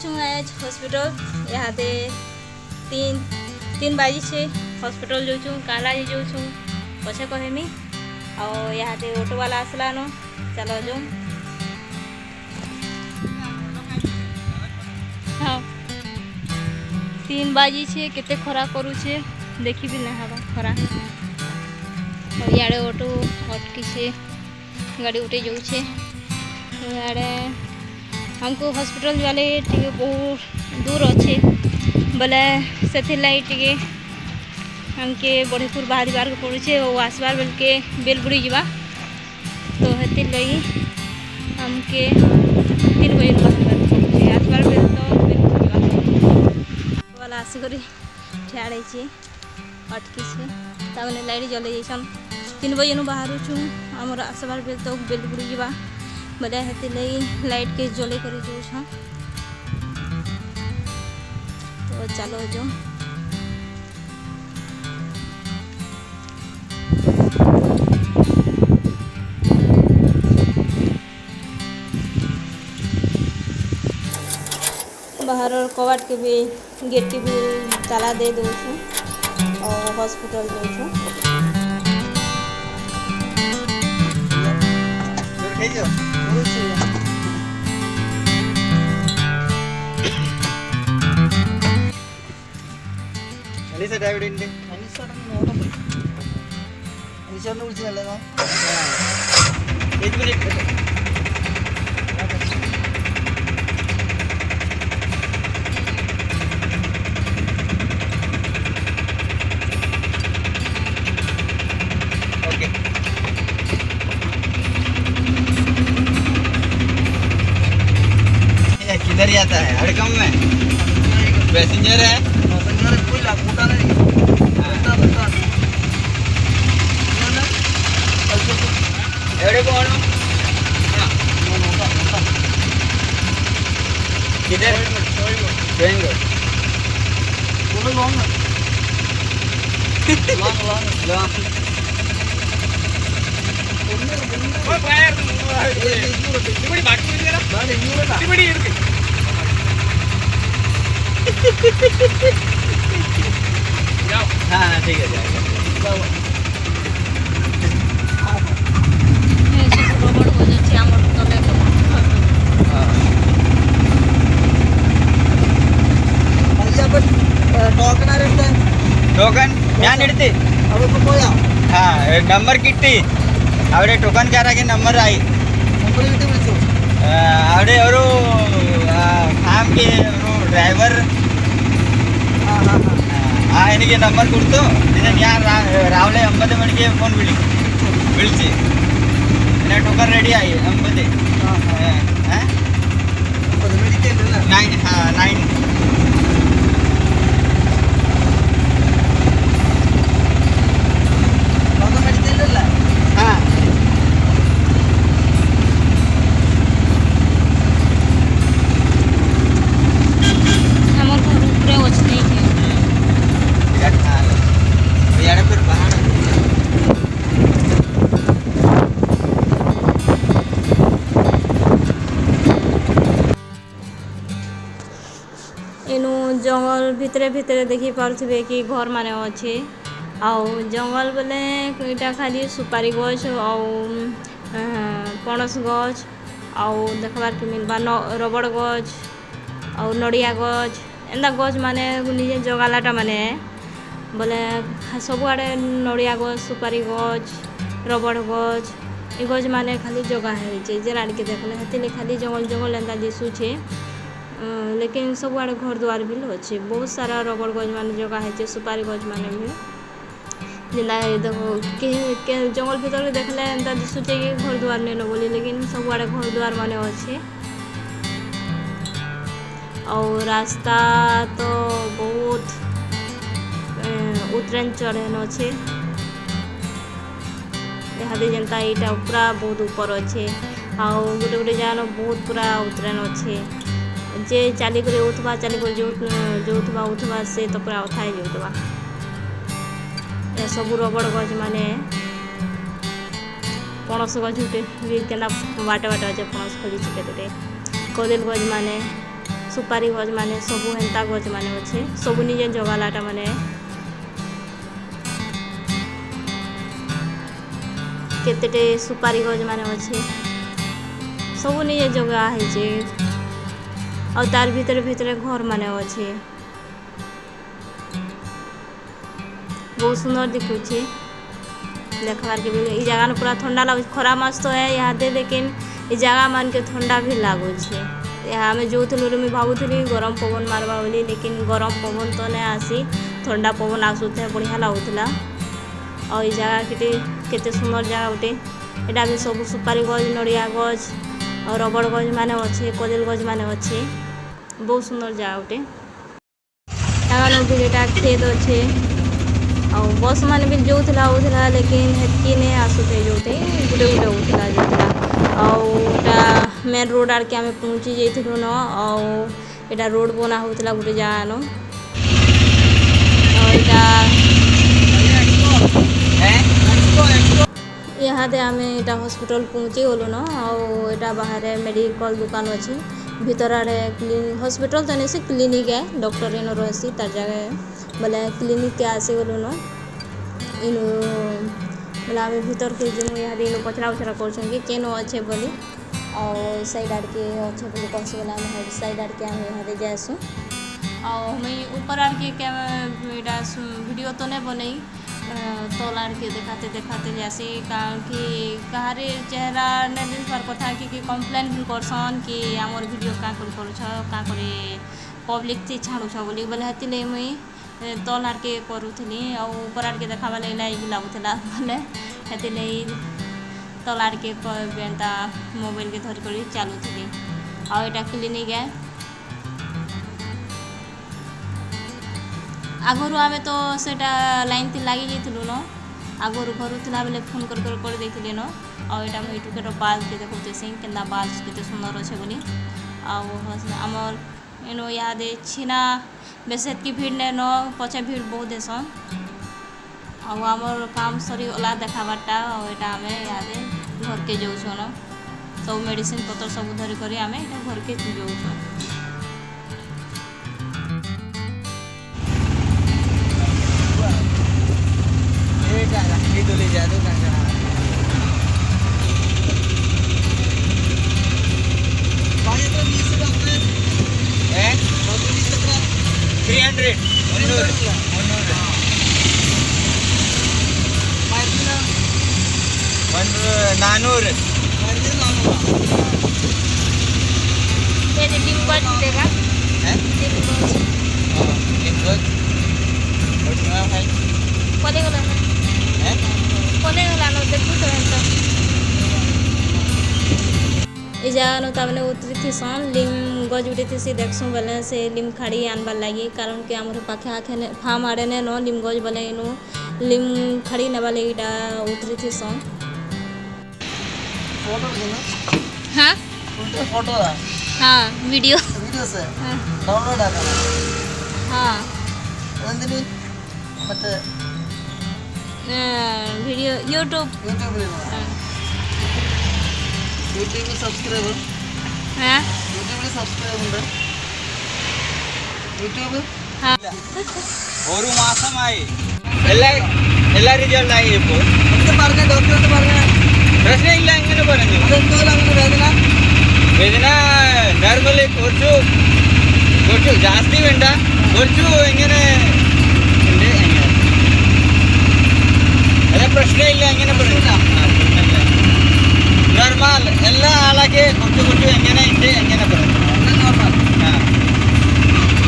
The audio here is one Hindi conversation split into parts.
जाऊँ आज हॉस्पिटल यहाँ तीन बाजी से हॉस्पिटल जाऊँ काला जाऊँ पछे कहमी और यहाँ ऑटो वाला आसला न चलो जाऊँ। हाँ 3 बाजी छे केते खरा करूछे देखी भी नहीं हवा खरा और याडे ऑटो अटकी से गाड़ी उठे जाऊे याडे हमको हॉस्पिटल वाले टे बहुत दूर अच्छे बोले से टे हमके बढ़ीपुर बाहर बार पड़े और आसबार बेल के बेलबुड़ी जावा तो हेती लगी हमके 3 बजे बाहर पड़े आसबार बेल तो बेलबुड़ी जावा वाला आसिक ठियाड़े अटकी से ताने लाइट जल जाइछन 3 बजे नु बाहर छूँ आमर आसबार बेल तो बेलबुड़ी जावा बोले हेती लगी लाइट के जले कर जाऊँ तो चलो जो बाहर कबाट के भी गेट के भी ताला दे दूँ और हॉस्पिटल जाऊँ। അനീസ ഡേവിഡ് ഉണ്ട് അനീസോടെ നോക്കാൻ പോയി അനീസോടെ വിളിച്ചതല്ലേ 8 മിനിറ്റ് ओके किधर जाता है हड़कम में पैसेंजर है कोई लापता नहीं एवढे कोण किधर ट्रेंगोड पूरा लॉन्ग लॉन्ग ओए फायर बड़ी बात कर रहा बड़ी बड़ी इருக்கு जाओ हां ठीक है जाओ रोबोट हो जाच्छे आमर तले ടോക്കൺ ആരെടുത്തേ ടോക്കൺ ഞാൻ എടുത്ത് അവിടെ പോയാ ഹാ നമ്പർ കിട്ടി അവിടെ ടോക്കൺകാരൊക്കെ നമ്പർ ആയി നമ്പർ കിട്ടി വിളിച്ചു അവിടെ ഒരു ഫാമിലി ഒരു ഡ്രൈവർ എനിക്ക് നമ്പർ കൊടുത്തു പിന്നെ ഞാൻ രാവിലെ 9 മണിക്ക് ഫോൺ വിളിച്ച് പിന്നെ ടോക്കൺ റെഡി ആയി 9 9 इनु जंगल भितरे भितरे देखी पारे कि घर माने अच्छे आउ जंगल बोले इटा खाली सुपारी गछ आउ पणस गछ आउ देखबार के मिलबा रबड़ गछ आउ नड़िया गछ एंदा गछ माने निजे जगालाटा माने बोले सब आड़े नड़िया गछ सुपारी गछ रबड़ गछ ये गछ माने खाली जगह है जेना के देखले हेतिले खाली जंगल जंगल एंदा दिसुछे लेकिन सब आड़े घर द्वार भी अच्छे बहुत सारा रबड़ गज मान जगह है सुपारी गज मान भी जेना देखो के जंगल भीतर देखले एंता दिसुचे कि घर द्वार नहीं न बोली लेकिन सब आड़े घर द्वार मान अच्छे और रास्ता तो बहुत उतरन चढ़ेन अच्छे यहाँ जेनता यहाँ पूरा बहुत ऊपर अच्छे आउ गोटे गोटे जान बहुत पूरा उतरन अच्छे जे चाली कर उठवा चाली कर जोथबा उठवा से तो पूरा उठाई जोथबा सब रबड़ गज माने पणस गज उठे भी केना बाटे बाटे अच्छे पणस खोजी केते कदेल गज माने सुपारी गज माने सबू हेन्ता गज माने अच्छे सबू निजे जगालाटा माने केतेटे सुपारी गज माने अच्छे सबू निजे जगह है और तार भीतर भीतर घर माने अच्छे बहुत सुंदर दिखुचे देखबार के भी जगह पूरा ठंडा लगे खरा मास तो है यहाँ दे लेकिन ये जगह मान के ठंडा भी लगुचे यहाँ आम जो मुझे भावुली गरम पवन मारवा बोली लेकिन गरम पवन तो नहीं आसी ठंडा पवन आसूथे बढ़िया लगुला और ये जगह केते सुंदर जगह गोटे यहाँ भी सब सुपारी गज नड़िया गज और रबड़ गज माने अच्छे कदल गज माने अच्छे बहुत सुंदर जगह गोटे यहाँ भी एटा खेत अच्छे और बस मान भी जो होता लेकिन हेतकी नहीं आसूथे जो गोटे गोटे होता और मेन रोड आड़ के आम पहुँची जाइलु न और यहाँ रोड बना होता गोटे जगह न यहाँ दे आम यहाँ हॉस्पिटल पहुँची गलु न और यहाँ बाहर मेडिकल दुकान अच्छी भीतर आड़े हॉस्पिटल तो नहीं से क्लिनिक है डॉक्टर इन रही तार जगह बोले क्लिनिक के आसी गलु न इनु बोले आम भीतर के जो यहाँ इन पचरा उचरा कर अच्छे बोली और साइड आड़ के अच्छे बोली कौन बोले आम साइड आड़ के आम यहाँ जासु और हमें ऊपर आड़ के क्या वीडियो तो नहीं बनई तल आड़ के देखाते देखाते जासी कारण कि कहार चेहरा नहीं देख पार कथा कि कम्प्लेन भी करसन कि आमर वीडियो क्या कर पब्लिक थी छाड़ुछ बोली बोले हेती मुई तल आड़ के करूली और ऊपर आड़ के देखा लगे भी लगुला बोले हेती तल आड़ के एंता मोबाइल के धरिक चलुली और यहाँ क्लिनिक है आगुरी आम तो सेटा लाइन थी लगी जाइलु न आगुरी घर बेले फोन कर देखिए न और यहाँ मुझे टुकेर बाल के देखते से के बाल के सुंदर अच्छे बोली आमर इनो यहाँ दे छीना बेस की भीड़ नहीं न पचे भीड़ बहुत देसन और आमर काम सरी गला देखाबारटा और यहाँ आम यहाँ घर के जाऊँ न सब मेडिसिन पतर सब धरिक आम यहाँ घर के जाऊँ डोली जादू नानूर ए जगह तमने उतरी थीसन लिम गज उठे थी देखसूँ बोले से लिम खाड़ी आनबार लगी कारण कि आम पाखे आखे फार्म आड़े ने न लिम गज बोले इनु लिम खाड़ी नेबा लगी उतरी थीसन हाँ फोटो हाँ वीडियो वीडियो से डाउनलोड आका हाँ ಎಂದಿನಿ ಮತ್ತೆ वीडियो यूट्यूब യൂട്യൂബിൽ സബ്സ്ക്രൈബ് യൂട്യൂബിൽ സബ്സ്ക്രൈബ് ഉണ്ട് യൂട്യൂബ് ഒരു മാസമായി എല്ലാ റിസൾട്ട് ആയി ഇപ്പോൾ പറഞ്ഞ ഡോക്ടർ പറഞ്ഞ പ്രശ്നമില്ല എങ്ങനെ പറഞ്ഞു അതെന്തോ അങ്ങനെ വേദന നോർമലി കുറച്ചു ജാസ്തി വേണ്ട കുറച്ചു എങ്ങനെ അതെ പ്രശ്നമില്ല എങ്ങനെ പറഞ്ഞില്ല नॉर्मल ಎಲ್ಲ ಆಳಗೆ ಕೊಟ್ಟು ಎಂಗನೆ ಇದೆ ಎಂಗನೆ ಬರುತ್ತೆ नॉर्मल हां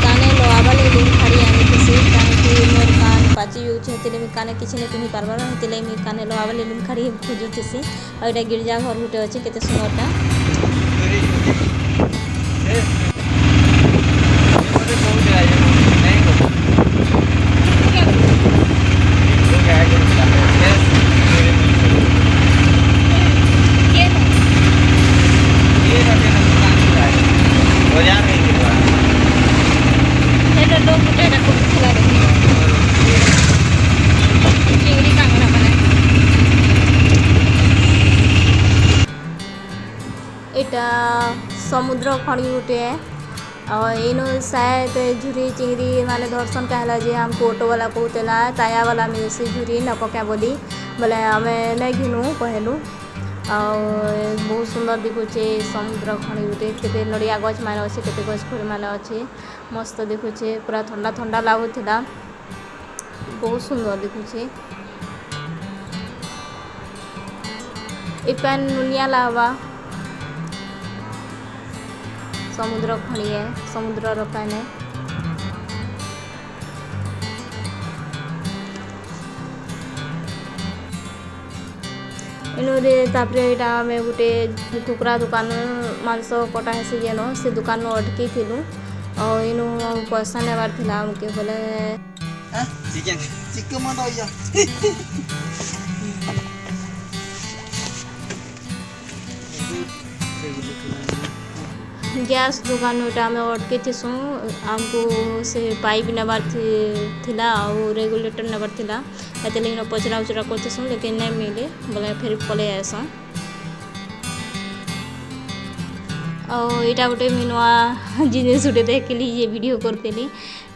काने लोआबाले लिम खाड़ी आने किसी ताकि मोर कान पाची यूज हेतिले मी काने किछि ने पिनि पारबार हेतिले मी काने लोआबाले लिम खाड़ी खोजु थिसी और एटा गिरजा घर गुटे अछि केते सुनोटा ए मोटे बहुत है नहीं को समुद्र खड़ी गुटे और इनो शायद झुरी चिंगड़ी माने दर्शन कहला जे हमको ऑटो वाला कहतेला ताया वाला मिलसी झुरी न पका बोली बोले आमे नहीं घिनु कहलु और बहुत सुंदर दिखुचे समुद्र खणी गुटे केते नड़िया गछ माने अच्छे केते गछ फूल माने अच्छे मस्त दिखुचे पूरा ठंडा ठंडा लागुथिला बहुत सुंदर दिखुचे इपान नुनिया लावा समुद्र खणी है समुद्र रपाने इनुरे तापरे एटा में गुटे कुकुरा दुकान मांस कटा हेसी जेनो से दुकान में अटकी थिलु और इनु पैसा नेबार थिला हमके बोले चिकन चिकन मन आइया गैस दुकान में अटके थीसु आमको से पाइप नेबार थिला और रेगुलेटर नेबार थिला एते लेकिन पचरा उचरा करतेसु लेकिन नहीं मिले बोले फिर पले आसा और इटा गोटे नुआ जिनिस गोटे देखली ये वीडियो करतेली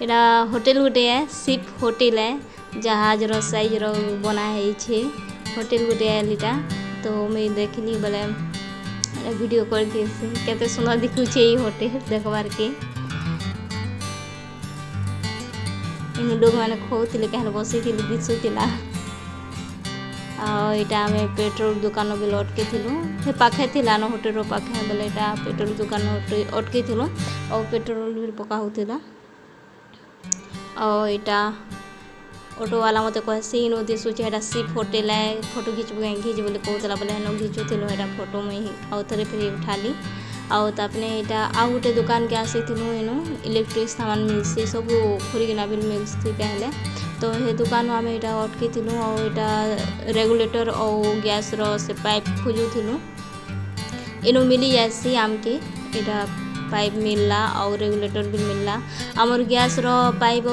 एटा होटल गोटे है शिप होटल है जहाज रो साइज रो बना है छे होटल गोटे है तो मैं देखली बोले वीडियो कर दिए केते सुंदर दिखुचे ये होटल देखबार के इन लोग माने खोउतिले कहले बसिथिले दिसुतिला और इटा में पेट्रोल दुकान भी अटके थिलु हे पाखे थिला न होटल रो पाखे बोले इटा पेट्रोल दुकान अटके थिलु और पेट्रोल भी पका होतिला और इटा ऑटो वाला मते कहसी नो दिसुचे एटा शिप होटल है फोटो खींच बोले कहतला बोले न खींचुथिलु एटा फोटो में और थरे फिर उठाली और तापने इटा आ गोटे दुकान के आसीथिलु एनु इलेक्ट्रिक सामान मिलसी सब खुरीगिना बिल मिलसी कहले तो हे दुकान में इटा अटकी थिलु और इटा रेगुलेटर और गैस रो से पाइप खोजुथिलु एनु मिली जासी आमके इटा पाइप मिलला और रेगुलेटर भी मिलला आमर गैस रो पाइप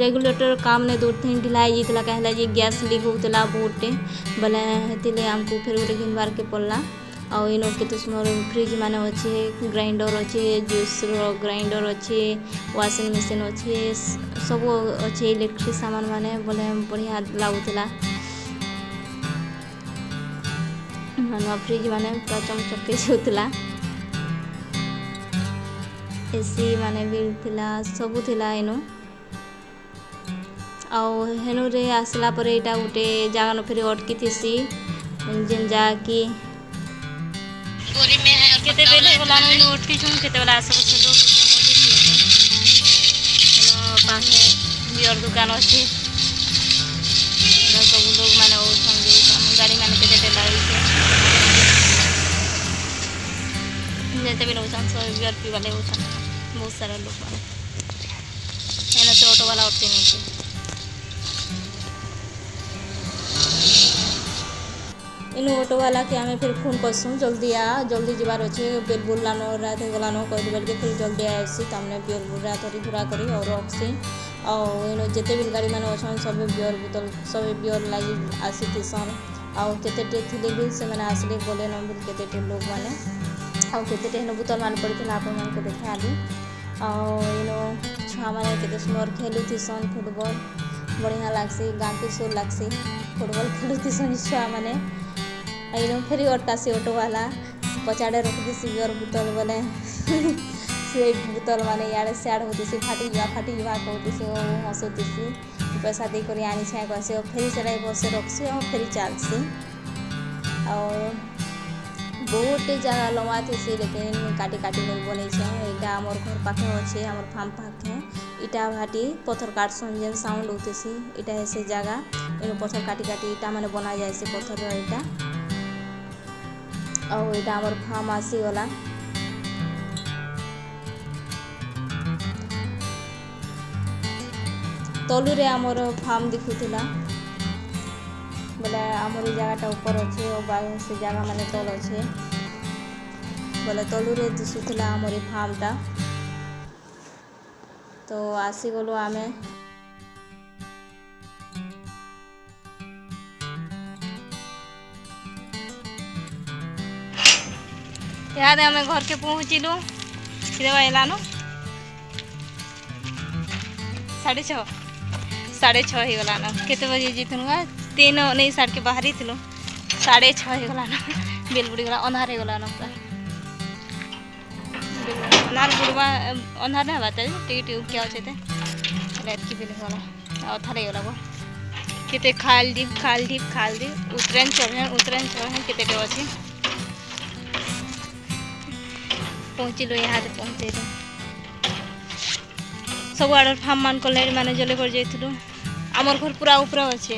रेगुलेटर काम ने दो दिन ढिलाई जीतला कहला जी गैस लीक होतला बहुते बोले हेतिले हमको फिर गोटे घिनबार के पड़ला और इनो केते सुंदर फ्रिज माने अच्छे ग्राइंडर अच्छे जूस रो ग्राइंडर अच्छे वाशिंग मशीन अच्छे सब अच्छे इलेक्ट्रिक सामान माने बोले बढ़िया लागुतला मानो फ्रिज माने पूरा चमचके होतला एसी माने भी थिला सब थिला इनो और हेनु रे आसला पर एटा गोटे जागा न फिर अटकी थिसी जेन जा की गोरी में है केते बेले वाला नो अटकी छु केते वाला सब छलो नो पाखे बियर दुकान अछि सब लोग माने ओ संगे गाड़ी माने केते लाई छे जैसे भी लोग सब बियर पी वाले हो बहुत सारा लोग माने एना से ऑटो वाला अटके नहीं छे इन ऑटो वाला के हमें फिर फोन करसु जल्दी आ जल्दी जीवार अच्छे बेल बोलानो रात गलानो कह बेल के फिर जल्दी आसी तमने बियर बुरा थोड़ी घुरा करी और रखसी और इन जिते भी गाड़ी मैंने अच्छा सब बियर बोतल सब बियर लगी आसी सन आउ केते थिले भी से मैंने आसले बोले न केते लोग माने आउ केते बोतल मान पड़ता आप को देखा दी और इन छुआ मैंने केते सुंदर खेलुथी सन फुटबॉल बढ़िया लागसी गाँव के शोर लागसी फुटबॉल खेलुथी सन छुआ मैंने इन फिर अटकासी ऑटो वाला पचाड़े रख दी बियर बोतल बोले से बोतल माने यार सियाड़ होती फाटी जा कहती हसुती पैसा देकर आनी छे कहसी फेरी से बसे रखसी और फेरी चलसी और बहुत जगह लंबा थी लेकिन काटी काटी नहीं बनी छे इटा आमर घर पाखे अच्छे आमर फार्म पाखे इटा भाटी पत्थर काटसन जेन साउंड होती इटा ऐसे जगह इन पत्थर काटी काटी इटा माने बना जाए से पत्थर इटा और इटा आमर फार्म आसी गला तलु रे आमर फार्म दिखुला बोले आमर जगटा ऊपर अच्छे और से जगह माने तल अच्छे बोले तलु रे दिशुला आमर फार्मटा तो आसी गलु आमे याद आम घर के पहुँचलु कि एलानु साढ़े छः हो गलान केते बजे जीतनु 3:19 के बाहरी थी 6:30 हो गलान बेल बुड़ी गला अंधार हो गलान पूरा अंधार बुड़वा अंधार नहीं हवा टिके क्या अच्छे एतकी बेल गला अथार हो गला केते खाल दी उतरेन चढ़े केते अच्छे पहुँचल यहाँ पहुँचल सब आड़ फार्म मान लाइट मैंने जले पड़ जाइलु आमर घर पूरा ऊपर अच्छे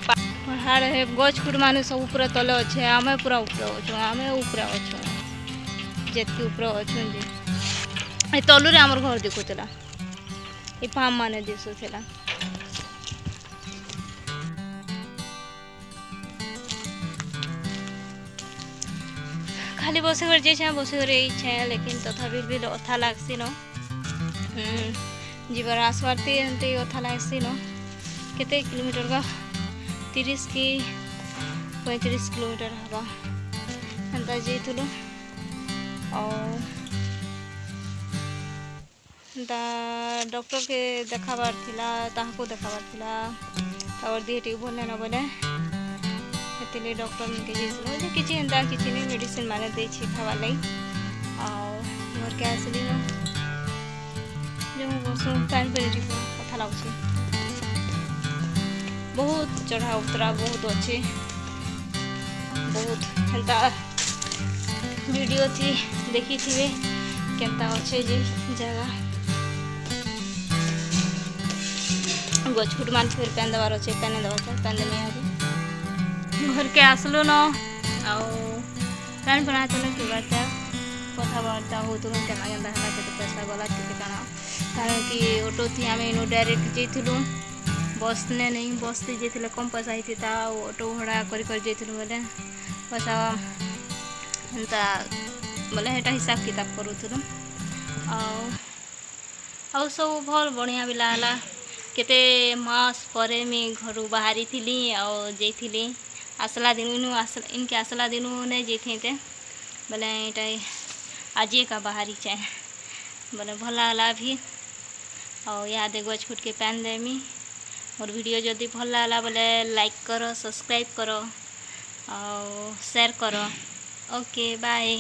पहाड़ है गछ खुट मान सब पूरा तले अच्छे आम पूरा ऊपर अच्छु आम ऊपर अच्छु जितकी ऊपर अच्छु जे तलु रे आमर घर दिखुला ये फार्म मान दिशुला खाली बस कर लेकिन तथापि भी अथा लगसी न जीवर आसबार ते अथा लगसी न केते किलोमीटर का 30 की 35 किलोमीटर हवा एंता जाइलु और डॉक्टर के देखाबार थिला ताहाको देखाबार थिला और देह टी भल न बोले से डॉक्टर के जाइलु किसी एंता किसी नहीं मेडिसिन माने दे खावार लगी घर के आसली न जो बसु पानी पी कथा लगुच बहुत चढ़ा उतरा बहुत अच्छे बहुत एंता वीडियो थी देखी थे केंता अच्छे जे जगह गछुट मान फिर पेन देवार अच्छे पेन देवा घर के आसलु न आन बना कबार्ता कथबार्ता हो तो के पैसा गला के कारण कि ऑटो थी आम इन डायरेक्ट जाइलु बस ने नहीं बस थी जाइए कम पैसा होता ऑटो भड़ा कर बोले पैसा एंता बोले हेटा हिसाब किताब करूँ आ सब भल बढ़िया भी लागला केते मास परे मैं घर बाहरी थी और जाइली आसला दिन इनके आसला दिन नहीं जाते बोले यहाँ आज का बाहरी चाहे बोले भला लागला भी और यहाँ दे गछ खुट के पैन देमी और वीडियो जदि भल लागला बोले लाइक करो सब्सक्राइब करो और शेयर करो ओके बाय।